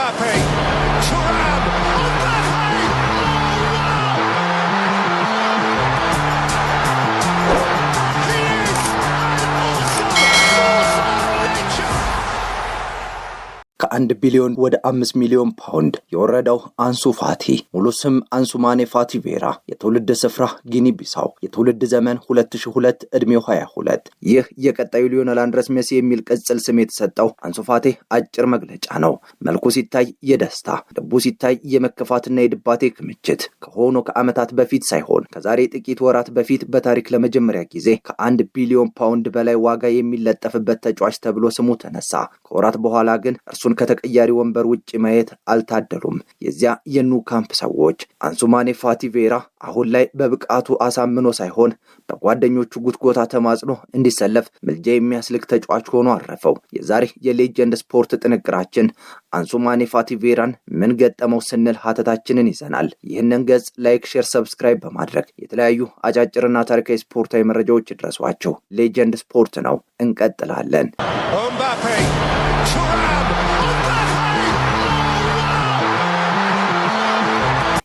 Mbappe, Thuram, Mbappe! He is an awesome nature! ከ1 ቢሊዮን ወደ 5 ሚሊዮን ፓውንድ የወረደው አንሱ ፋቲ ሙሉ ስም አንሱማኔ ፋቲ ቬራ፣ የትውልድ ስፍራ ጊኒ ቢሳው፣ የትውልድ ዘመን 2002፣ እድሜው 22። ይህ የቀጣዩ ሊዮኔል አንድሬስ ሜሲ የሚል ቅጽል ስም የተሰጠው አንሱ ፋቲ አጭር መግለጫ ነው። መልኩ ሲታይ የደስታ ልቡ ሲታይ የመከፋትና የድባቴ ክምችት ከሆኑ ከዓመታት በፊት ሳይሆን ከዛሬ ጥቂት ወራት በፊት በታሪክ ለመጀመሪያ ጊዜ ከ1 ቢሊዮን ፓውንድ በላይ ዋጋ የሚለጠፍበት ተጫዋች ተብሎ ስሙ ተነሳ። ከወራት በኋላ ግን እርሱን ከተቀያሪ ወንበር ውጭ ማየት አልታደሉም። የዚያ የኑ ካምፕ ሰዎች አንሱማኔ ፋቲ ቬራ አሁን ላይ በብቃቱ አሳምኖ ሳይሆን በጓደኞቹ ጉትጎታ ተማጽኖ እንዲሰለፍ ምልጃ የሚያስልክ ተጫዋች ሆኖ አረፈው። የዛሬ የሌጀንድ ስፖርት ጥንቅራችን አንሱማኔ ፋቲ ቬራን ምን ገጠመው ስንል ሀተታችንን ይዘናል። ይህንን ገጽ ላይክ፣ ሼር፣ ሰብስክራይብ በማድረግ የተለያዩ አጫጭርና ታሪካዊ ስፖርታዊ መረጃዎች ይድረሷቸው። ሌጀንድ ስፖርት ነው። እንቀጥላለን። Mbappe, Thuram,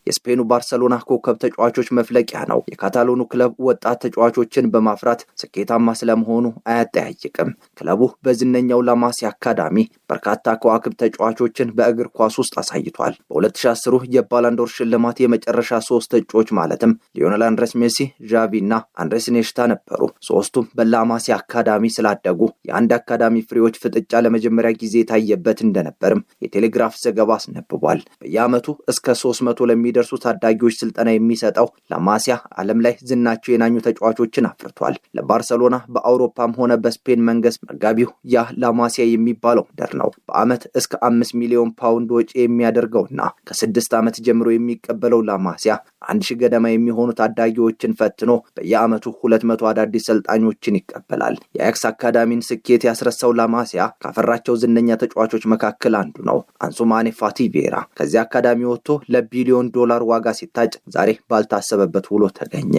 የስፔኑ ባርሰሎና ኮከብ ተጫዋቾች መፍለቂያ ነው። የካታሎኑ ክለብ ወጣት ተጫዋቾችን በማፍራት ስኬታማ ስለመሆኑ አያጠያይቅም። ክለቡ በዝነኛው ላማሲያ አካዳሚ በርካታ ከዋክብ ተጫዋቾችን በእግር ኳስ ውስጥ አሳይቷል። በ2010 የባላንዶር ሽልማት የመጨረሻ 3 እጩዎች ማለትም ሊዮኔል አንድሬስ ሜሲ፣ ዣቪ እና አንድሬስ ኢኒየስታ ነበሩ። ሶስቱም በላማሲያ አካዳሚ ስላደጉ የአንድ አካዳሚ ፍሬዎች ፍጥጫ ለመጀመሪያ ጊዜ የታየበት እንደነበርም የቴሌግራፍ ዘገባ አስነብቧል። በየዓመቱ እስከ 300 ለሚደርሱ ታዳጊዎች ስልጠና የሚሰጠው ላማሲያ ዓለም ላይ ዝናቸው የናኙ ተጫዋቾችን አፍርቷል። ለባርሰሎና በአውሮፓም ሆነ በስፔን መንግስት መጋቢው ያ ላማሲያ የሚባለው ምድር ነው። በአመት እስከ 5 ሚሊዮን ፓውንድ ወጪ የሚያደርገውና ከ6 ዓመት ጀምሮ የሚቀበለው ላማሲያ 1000 ገደማ የሚሆኑ ታዳጊዎችን ፈትኖ በየዓመቱ 200 አዳዲስ ሰልጣኞችን ይቀበላል። የአያክስ አካዳሚን ስኬት ያስረሳው ላማሲያ ካፈራቸው ዝነኛ ተጫዋቾች መካከል አንዱ ነው። አንሱማኔ ፋቲ ቬራ ከዚያ አካዳሚ ወጥቶ ለቢሊዮን ዶላር ዋጋ ሲታጭ ዛሬ ባልታሰበበት ውሎ ተገኘ።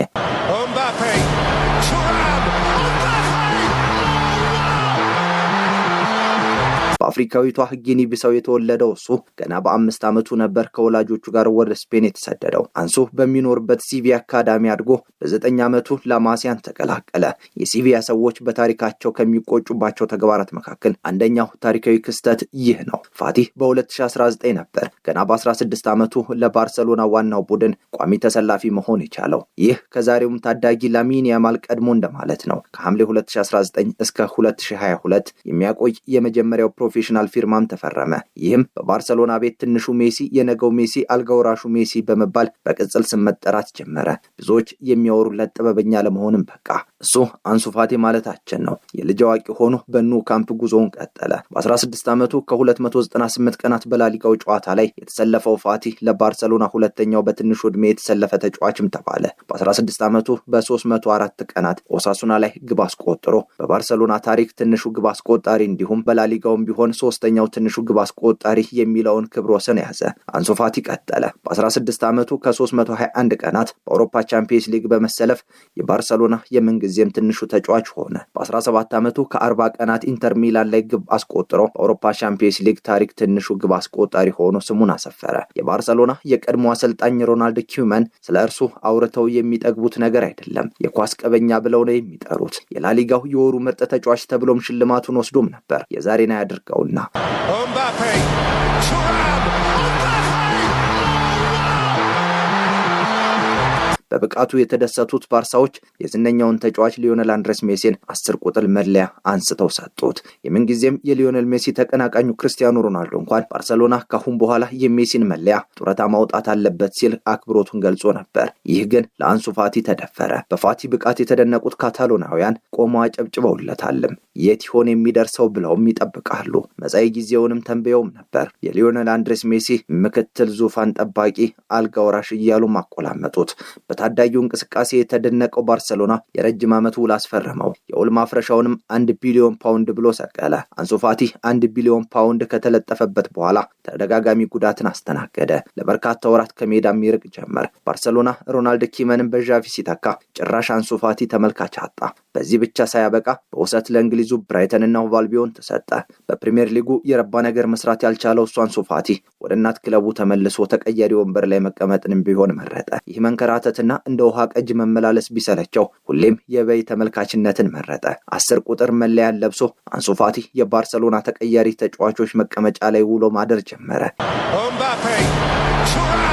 Mbappe, Thuram, በአፍሪካዊቷ ጊኒ ቢሳው የተወለደው እሱ ገና በ5 ዓመቱ ነበር ከወላጆቹ ጋር ወደ ስፔን የተሰደደው። አንሱ በሚኖርበት ሲቪያ አካዳሚ አድጎ በ9 ዓመቱ ላማሲያን ተቀላቀለ። የሲቪያ ሰዎች በታሪካቸው ከሚቆጩባቸው ተግባራት መካከል አንደኛው ታሪካዊ ክስተት ይህ ነው። ፋቲ በ2019 ነበር ገና በ16 ዓመቱ ለባርሰሎና ዋናው ቡድን ቋሚ ተሰላፊ መሆን የቻለው። ይህ ከዛሬውም ታዳጊ ላሚን ያማል ቀድሞ እንደማለት ነው። ከሐምሌ 2019 እስከ 2022 የሚያቆይ የመጀመሪያው ፕሮፌሽናል ፊርማም ተፈረመ። ይህም በባርሰሎና ቤት ትንሹ ሜሲ፣ የነገው ሜሲ፣ አልጋውራሹ ሜሲ በመባል በቅጽል ስም መጠራት ጀመረ። ብዙዎች የሚያወሩለት ጥበበኛ ለመሆንም በቃ። እሱ አንሱ ፋቲ ማለታችን ነው። የልጅ አዋቂ ሆኖ በኑ ካምፕ ጉዞውን ቀጠለ። በ16 ዓመቱ ከ298 ቀናት በላሊጋው ጨዋታ ላይ የተሰለፈው ፋቲ ለባርሰሎና ሁለተኛው በትንሹ ዕድሜ የተሰለፈ ተጫዋችም ተባለ። በ16 ዓመቱ በ304 ቀናት ኦሳሱና ላይ ግብ አስቆጥሮ በባርሰሎና ታሪክ ትንሹ ግብ አስቆጣሪ እንዲሁም በላሊጋውም ቢሆን ሶስተኛው ትንሹ ግብ አስቆጣሪ የሚለውን ክብረ ወሰን ያዘ። አንሱ ፋቲ ቀጠለ። በ16 ዓመቱ ከ321 ቀናት በአውሮፓ ቻምፒየንስ ሊግ በመሰለፍ የባርሰሎና የምንጊዜም ትንሹ ተጫዋች ሆነ። በ17 ዓመቱ ከ40 ቀናት ኢንተር ሚላን ላይ ግብ አስቆጥሮ በአውሮፓ ቻምፒየንስ ሊግ ታሪክ ትንሹ ግብ አስቆጣሪ ሆኖ ስሙን አሰፈረ። የባርሰሎና የቀድሞ አሰልጣኝ ሮናልድ ኪውመን ስለ እርሱ አውርተው የሚጠግቡት ነገር አይደለም። የኳስ ቀበኛ ብለው ነው የሚጠሩት። የላሊጋው የወሩ ምርጥ ተጫዋች ተብሎም ሽልማቱን ወስዶም ነበር። የዛሬና ያድርገውና Mbappe, Thuram, በብቃቱ የተደሰቱት ባርሳዎች የዝነኛውን ተጫዋች ሊዮኔል አንድሬስ ሜሲን 10 ቁጥር መለያ አንስተው ሰጡት። የምንጊዜም የሊዮኔል ሜሲ ተቀናቃኙ ክርስቲያኖ ሮናልዶ እንኳን ባርሰሎና ካሁን በኋላ የሜሲን መለያ ጡረታ ማውጣት አለበት ሲል አክብሮቱን ገልጾ ነበር። ይህ ግን ለአንሱ ፋቲ ተደፈረ። በፋቲ ብቃት የተደነቁት ካታሎናውያን ቆመው አጨብጭበውለታልም። የት ይሆን የሚደርሰው ብለውም ይጠብቃሉ። መጻኢ ጊዜውንም ተንበየውም ነበር። የሊዮኔል አንድሬስ ሜሲ ምክትል ዙፋን ጠባቂ አልጋ ወራሽ እያሉ ማቆላመጡት። ታዳጊው እንቅስቃሴ የተደነቀው ባርሰሎና የረጅም ዓመት ውል አስፈረመው። የውል ማፍረሻውንም 1 ቢሊዮን ፓውንድ ብሎ ሰቀለ። አንሱ ፋቲ 1 ቢሊዮን ፓውንድ ከተለጠፈበት በኋላ ተደጋጋሚ ጉዳትን አስተናገደ። ለበርካታ ወራት ከሜዳም ይርቅ ጀመር። ባርሰሎና ሮናልድ ኪመንን በዣቪ ሲተካ ጭራሽ አንሱ ፋቲ ተመልካች አጣ። በዚህ ብቻ ሳያበቃ በውሰት ለእንግሊዝ ለእንግሊዙ ብራይተንና ሆቭ አልቢዮን ተሰጠ። በፕሪሚየር ሊጉ የረባ ነገር መስራት ያልቻለው አንሱ ፋቲ ወደ እናት ክለቡ ተመልሶ ተቀያሪ ወንበር ላይ መቀመጥንም ቢሆን መረጠ። ይህ መንከራተትና እንደ ውሃ ቀጅ መመላለስ ቢሰለቸው ሁሌም የበይ ተመልካችነትን መረጠ። 10 ቁጥር መለያን ለብሶ አንሱ ፋቲ የባርሰሎና ተቀያሪ ተጫዋቾች መቀመጫ ላይ ውሎ ማደር ጀመረ። Mbappe, Thuram,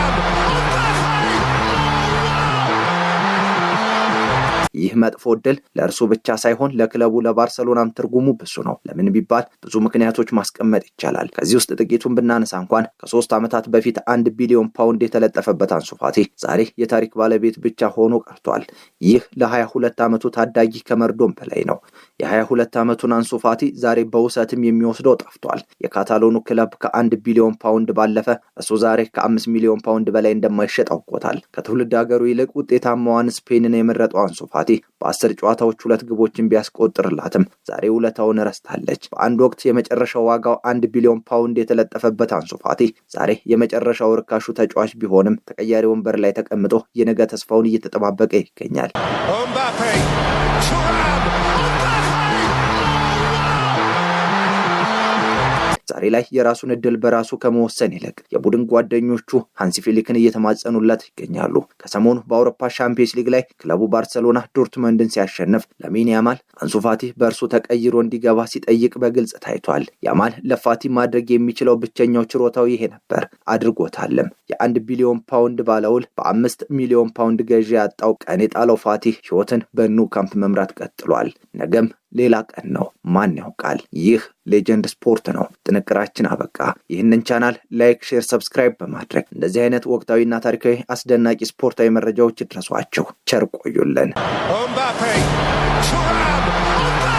ይህ መጥፎ ዕድል ለእርሱ ብቻ ሳይሆን ለክለቡ ለባርሰሎናም ትርጉሙ ብዙ ነው። ለምን ቢባል ብዙ ምክንያቶች ማስቀመጥ ይቻላል። ከዚህ ውስጥ ጥቂቱን ብናነሳ እንኳን ከ3 ዓመታት በፊት 1 ቢሊዮን ፓውንድ የተለጠፈበት አንሱ ፋቲ ዛሬ የታሪክ ባለቤት ብቻ ሆኖ ቀርቷል። ይህ ለ22 ዓመቱ ታዳጊ ከመርዶም በላይ ነው። የ22 ዓመቱን አንሱ ፋቲ ዛሬ በውሰትም የሚወስደው ጠፍቷል። የካታሎኑ ክለብ ከ1 ቢሊዮን ፓውንድ ባለፈ እሱ ዛሬ ከ5 ሚሊዮን ፓውንድ በላይ እንደማይሸጥ አውቆታል። ከትውልድ ሀገሩ ይልቅ ውጤታማዋን ስፔንን የመረጠው አንሱ ፋቲ በ10 ጨዋታዎች 2 ግቦችን ቢያስቆጥርላትም ዛሬ ውለታውን ረስታለች። በአንድ ወቅት የመጨረሻው ዋጋው 1 ቢሊዮን ፓውንድ የተለጠፈበት አንሱ ፋቲ ዛሬ የመጨረሻው ርካሹ ተጫዋች ቢሆንም ተቀያሪ ወንበር ላይ ተቀምጦ የነገ ተስፋውን እየተጠባበቀ ይገኛል። Mbappe, Thuram, ዛሬ ላይ የራሱን እድል በራሱ ከመወሰን ይልቅ የቡድን ጓደኞቹ ሃንሲ ፊሊክን እየተማጸኑለት ይገኛሉ። ከሰሞኑ በአውሮፓ ሻምፒዮንስ ሊግ ላይ ክለቡ ባርሰሎና ዶርትመንድን ሲያሸንፍ ላሚን ያማል አንሱ ፋቲ በእርሱ ተቀይሮ እንዲገባ ሲጠይቅ በግልጽ ታይቷል። ያማል ለፋቲ ማድረግ የሚችለው ብቸኛው ችሮታው ይሄ ነበር፣ አድርጎታልም። የ1 ቢሊዮን ፓውንድ ባለውል በ5 ሚሊዮን ፓውንድ ገዢ ያጣው ቀን የጣለው ፋቲ ሕይወትን በኑ ካምፕ መምራት ቀጥሏል። ነገም ሌላ ቀን ነው፣ ማን ያውቃል? ይህ ሌጀንድ ስፖርት ነው። ጥንቅራችን አበቃ። ይህንን ቻናል ላይክ፣ ሼር፣ ሰብስክራይብ በማድረግ እንደዚህ አይነት ወቅታዊና ታሪካዊ አስደናቂ ስፖርታዊ መረጃዎች ይድረሷችሁ። ቸር ቆዩልን። Mbappe, Thuram,